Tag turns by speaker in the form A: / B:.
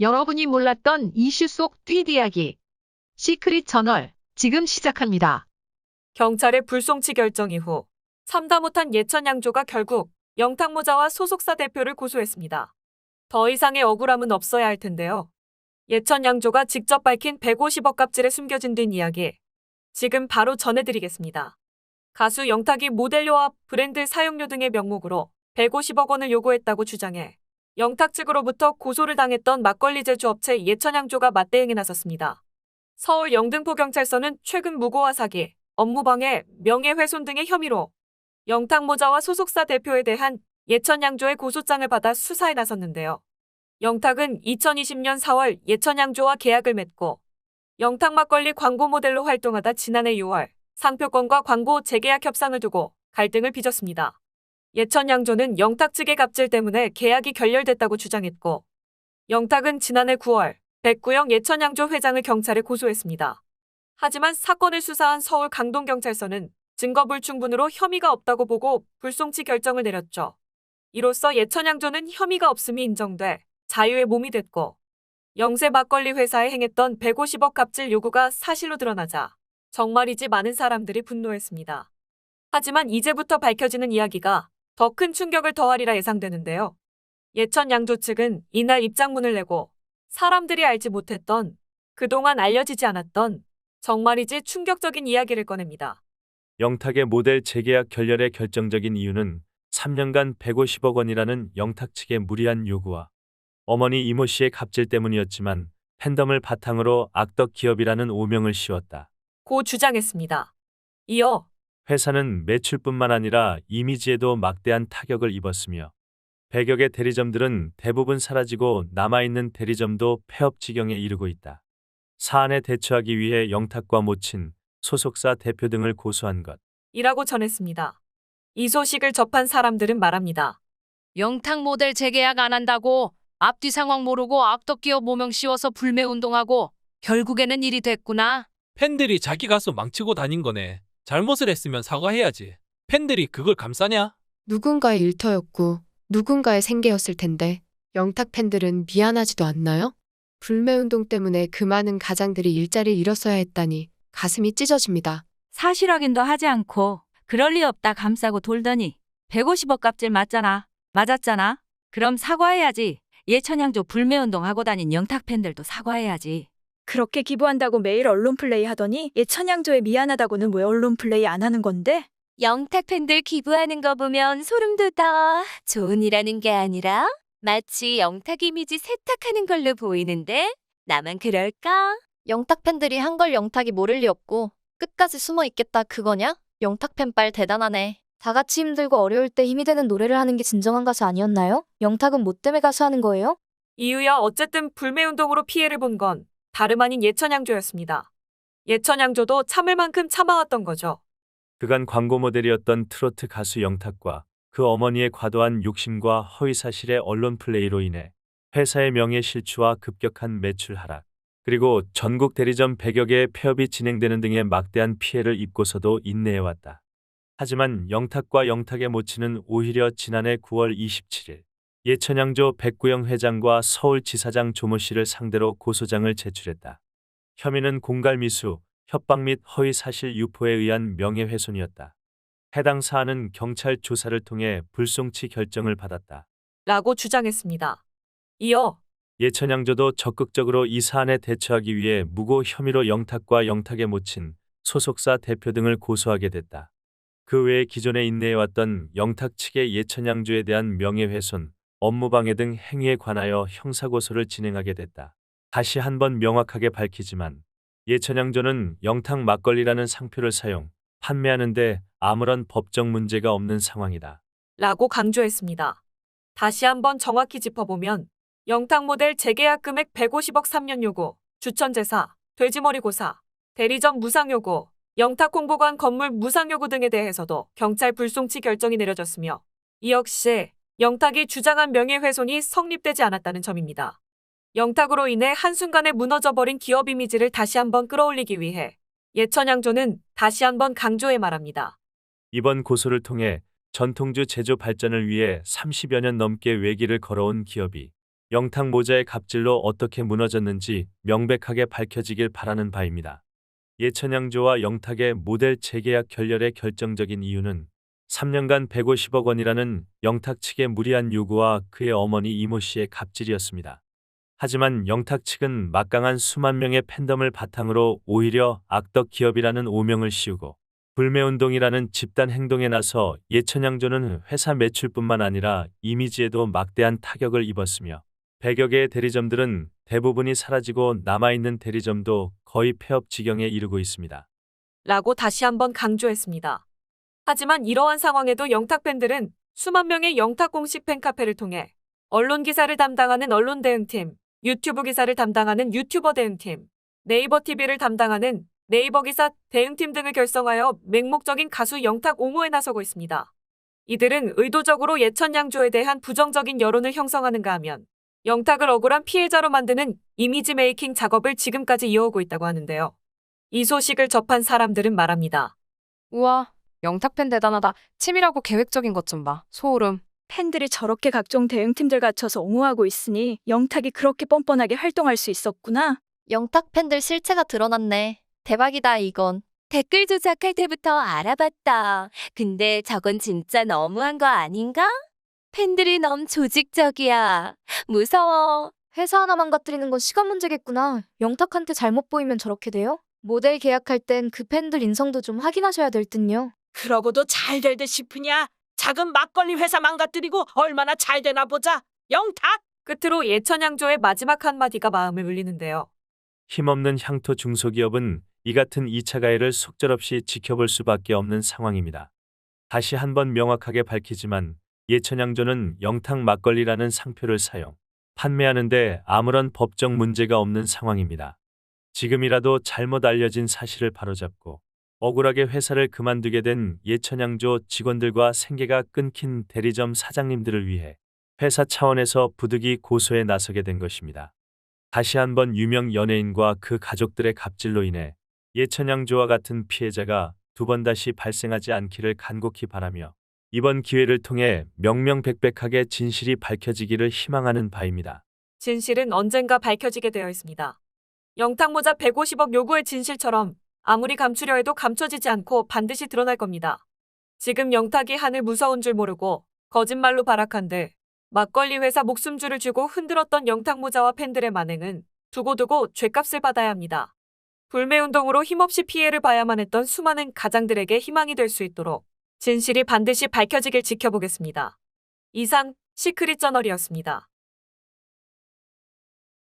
A: 여러분이 몰랐던 이슈 속 뒷이야기. 시크릿 저널, 지금 시작합니다.
B: 경찰의 불송치 결정 이후 참다 못한 예천 양조가 결국 영탁모자와 소속사 대표를 고소했습니다. 더 이상의 억울함은 없어야 할 텐데요. 예천 양조가 직접 밝힌 150억 갑질에 숨겨진 뒷이야기. 지금 바로 전해드리겠습니다. 가수 영탁이 모델료와 브랜드 사용료 등의 명목으로 150억 원을 요구했다고 주장해 영탁 측으로부터 고소를 당했던 막걸리 제조업체 예천양조가 맞대응에 나섰습니다. 서울 영등포경찰서는 최근 무고와 사기, 업무방해, 명예훼손 등의 혐의로 영탁모자와 소속사 대표에 대한 예천양조의 고소장을 받아 수사에 나섰는데요. 영탁은 2020년 4월 예천양조와 계약을 맺고 영탁 막걸리 광고 모델로 활동하다 지난해 6월 상표권과 광고 재계약 협상을 두고 갈등을 빚었습니다. 예천양조는 영탁 측의 갑질 때문에 계약이 결렬됐다고 주장했고, 영탁은 지난해 9월 백구영 예천양조 회장을 경찰에 고소했습니다. 하지만 사건을 수사한 서울 강동경찰서는 증거 불충분으로 혐의가 없다고 보고 불송치 결정을 내렸죠. 이로써 예천양조는 혐의가 없음이 인정돼 자유의 몸이 됐고, 영세 막걸리 회사에 행했던 150억 갑질 요구가 사실로 드러나자 정말이지 많은 사람들이 분노했습니다. 하지만 이제부터 밝혀지는 이야기가 더 큰 충격을 더하리라 예상되는데요. 예천 양조 측은 이날 입장문을 내고 사람들이 알지 못했던, 그동안 알려지지 않았던 정말이지 충격적인 이야기를 꺼냅니다.
C: 영탁의 모델 재계약 결렬의 결정적인 이유는 3년간 150억 원이라는 영탁 측의 무리한 요구와 어머니 이모 씨의 갑질 때문이었지만 팬덤을 바탕으로 악덕 기업이라는 오명을 씌웠다.
B: 고 주장했습니다. 이어
C: 회사는 매출뿐만 아니라 이미지에도 막대한 타격을 입었으며 100여 개 대리점들은 대부분 사라지고 남아있는 대리점도 폐업 지경에 이르고 있다. 사안에 대처하기 위해 영탁과 모친, 소속사 대표 등을 고소한 것.
B: 이라고 전했습니다. 이 소식을 접한 사람들은 말합니다.
D: 영탁 모델 재계약 안 한다고 앞뒤 상황 모르고 악덕 기업 모명 씌워서 불매운동하고 결국에는 일이 됐구나.
E: 팬들이 자기 가수 망치고 다닌 거네. 잘못을 했으면 사과해야지. 팬들이 그걸 감싸냐?
F: 누군가의 일터였고 누군가의 생계였을 텐데 영탁 팬들은 미안하지도 않나요? 불매운동 때문에 그 많은 가장들이 일자리를 잃었어야 했다니 가슴이 찢어집니다.
G: 사실 확인도 하지 않고 그럴 리 없다 감싸고 돌더니 150억 갑질 맞잖아. 맞았잖아. 그럼 사과해야지. 예천양조 불매운동 하고 다닌 영탁 팬들도 사과해야지.
H: 그렇게 기부한다고 매일 언론 플레이 하더니 예천양조에 미안하다고는 왜 언론 플레이 안 하는 건데?
I: 영탁 팬들 기부하는 거 보면 소름 돋아. 좋은 일하는 게 아니라 마치 영탁 이미지 세탁하는 걸로 보이는데 나만 그럴까?
J: 영탁 팬들이 한 걸 영탁이 모를 리 없고 끝까지 숨어 있겠다 그거냐? 영탁 팬빨 대단하네. 다 같이 힘들고 어려울 때 힘이 되는 노래를 하는 게 진정한 가수 아니었나요? 영탁은 뭐 때문에 가수하는 거예요?
B: 이유야 어쨌든 불매운동으로 피해를 본 건 다름 아닌 예천양조였습니다. 예천양조도 참을 만큼 참아왔던 거죠.
C: 그간 광고 모델이었던 트로트 가수 영탁과 그 어머니의 과도한 욕심과 허위사실의 언론 플레이로 인해 회사의 명예 실추와 급격한 매출 하락, 그리고 전국 대리점 100여 개의 폐업이 진행되는 등의 막대한 피해를 입고서도 인내해왔다. 하지만 영탁과 영탁의 모친은 오히려 지난해 9월 27일 예천양조 백구영 회장과 서울지사장 조모 씨를 상대로 고소장을 제출했다. 혐의는 공갈미수, 협박 및 허위사실 유포에 의한 명예훼손이었다. 해당 사안은 경찰 조사를 통해 불송치 결정을 받았다.
B: 라고 주장했습니다. 이어
C: 예천양조도 적극적으로 이 사안에 대처하기 위해 무고 혐의로 영탁과 영탁의 모친, 소속사 대표 등을 고소하게 됐다. 그 외에 기존에 인내해왔던 영탁 측의 예천양조에 대한 명예훼손, 업무방해 등 행위에 관하여 형사고소를 진행하게 됐다. 다시 한번 명확하게 밝히지만 예천양조는 영탁 막걸리라는 상표를 사용, 판매하는데 아무런 법적 문제가 없는 상황이다.
B: 라고 강조했습니다. 다시 한번 정확히 짚어보면 영탁 모델 재계약 금액 150억 3년 요구, 주천제사, 돼지머리 고사, 대리점 무상 요구, 영탁 홍보관 건물 무상 요구 등에 대해서도 경찰 불송치 결정이 내려졌으며 이 역시 영탁이 주장한 명예훼손이 성립되지 않았다는 점입니다. 영탁으로 인해 한순간에 무너져버린 기업 이미지를 다시 한번 끌어올리기 위해 예천양조는 다시 한번 강조해 말합니다.
C: 이번 고소를 통해 전통주 제조 발전을 위해 30여 년 넘게 외길을 걸어온 기업이 영탁 모자의 갑질로 어떻게 무너졌는지 명백하게 밝혀지길 바라는 바입니다. 예천양조와 영탁의 모델 재계약 결렬의 결정적인 이유는 3년간 150억 원이라는 영탁 측의 무리한 요구와 그의 어머니 이모 씨의 갑질이었습니다. 하지만 영탁 측은 막강한 수만 명의 팬덤을 바탕으로 오히려 악덕 기업이라는 오명을 씌우고 불매운동이라는 집단 행동에 나서 예천양조는 회사 매출뿐만 아니라 이미지에도 막대한 타격을 입었으며 100여 개의 대리점들은 대부분이 사라지고 남아있는 대리점도 거의 폐업 지경에 이르고 있습니다.
B: 라고 다시 한번 강조했습니다. 하지만 이러한 상황에도 영탁 팬들은 수만 명의 영탁 공식 팬카페를 통해 언론 기사를 담당하는 언론 대응팀, 유튜브 기사를 담당하는 유튜버 대응팀, 네이버 TV를 담당하는 네이버 기사 대응팀 등을 결성하여 맹목적인 가수 영탁 옹호에 나서고 있습니다. 이들은 의도적으로 예천양조에 대한 부정적인 여론을 형성하는가 하면 영탁을 억울한 피해자로 만드는 이미지 메이킹 작업을 지금까지 이어오고 있다고 하는데요. 이 소식을 접한 사람들은 말합니다.
K: 우와, 영탁 팬 대단하다. 치밀하고 계획적인 것 좀 봐. 소름.
H: 팬들이 저렇게 각종 대응팀들 갖춰서 옹호하고 있으니 영탁이 그렇게 뻔뻔하게 활동할 수 있었구나.
J: 영탁 팬들 실체가 드러났네. 대박이다, 이건.
I: 댓글 조작할 때부터 알아봤다. 근데 저건 진짜 너무한 거 아닌가? 팬들이 너무 조직적이야. 무서워.
J: 회사 하나 망가뜨리는 건 시간 문제겠구나. 영탁한테 잘못 보이면 저렇게 돼요? 모델 계약할 땐 그 팬들 인성도 좀 확인하셔야 될 듯요.
L: 그러고도 잘 될 듯 싶으냐? 작은 막걸리 회사 망가뜨리고 얼마나 잘 되나 보자. 영탁!
B: 끝으로 예천양조의 마지막 한마디가 마음을 울리는데요.
C: 힘없는 향토 중소기업은 이 같은 2차 가해를 속절없이 지켜볼 수밖에 없는 상황입니다. 다시 한번 명확하게 밝히지만 예천양조는 영탁 막걸리라는 상표를 사용, 판매하는데 아무런 법적 문제가 없는 상황입니다. 지금이라도 잘못 알려진 사실을 바로잡고 억울하게 회사를 그만두게 된 예천양조 직원들과 생계가 끊긴 대리점 사장님들을 위해 회사 차원에서 부득이 고소에 나서게 된 것입니다. 다시 한번 유명 연예인과 그 가족들의 갑질로 인해 예천양조와 같은 피해자가 두 번 다시 발생하지 않기를 간곡히 바라며 이번 기회를 통해 명명백백하게 진실이 밝혀지기를 희망하는 바입니다.
B: 진실은 언젠가 밝혀지게 되어 있습니다. 영탁 모자 150억 요구의 진실처럼 아무리 감추려 해도 감춰지지 않고 반드시 드러날 겁니다. 지금 영탁이 하늘 무서운 줄 모르고 거짓말로 발악한들 막걸리 회사 목숨줄을 주고 흔들었던 영탁 모자와 팬들의 만행은 두고두고 죗값을 받아야 합니다. 불매운동으로 힘없이 피해를 봐야만 했던 수많은 가장들에게 희망이 될 수 있도록 진실이 반드시 밝혀지길 지켜보겠습니다. 이상 시크릿 저널이었습니다.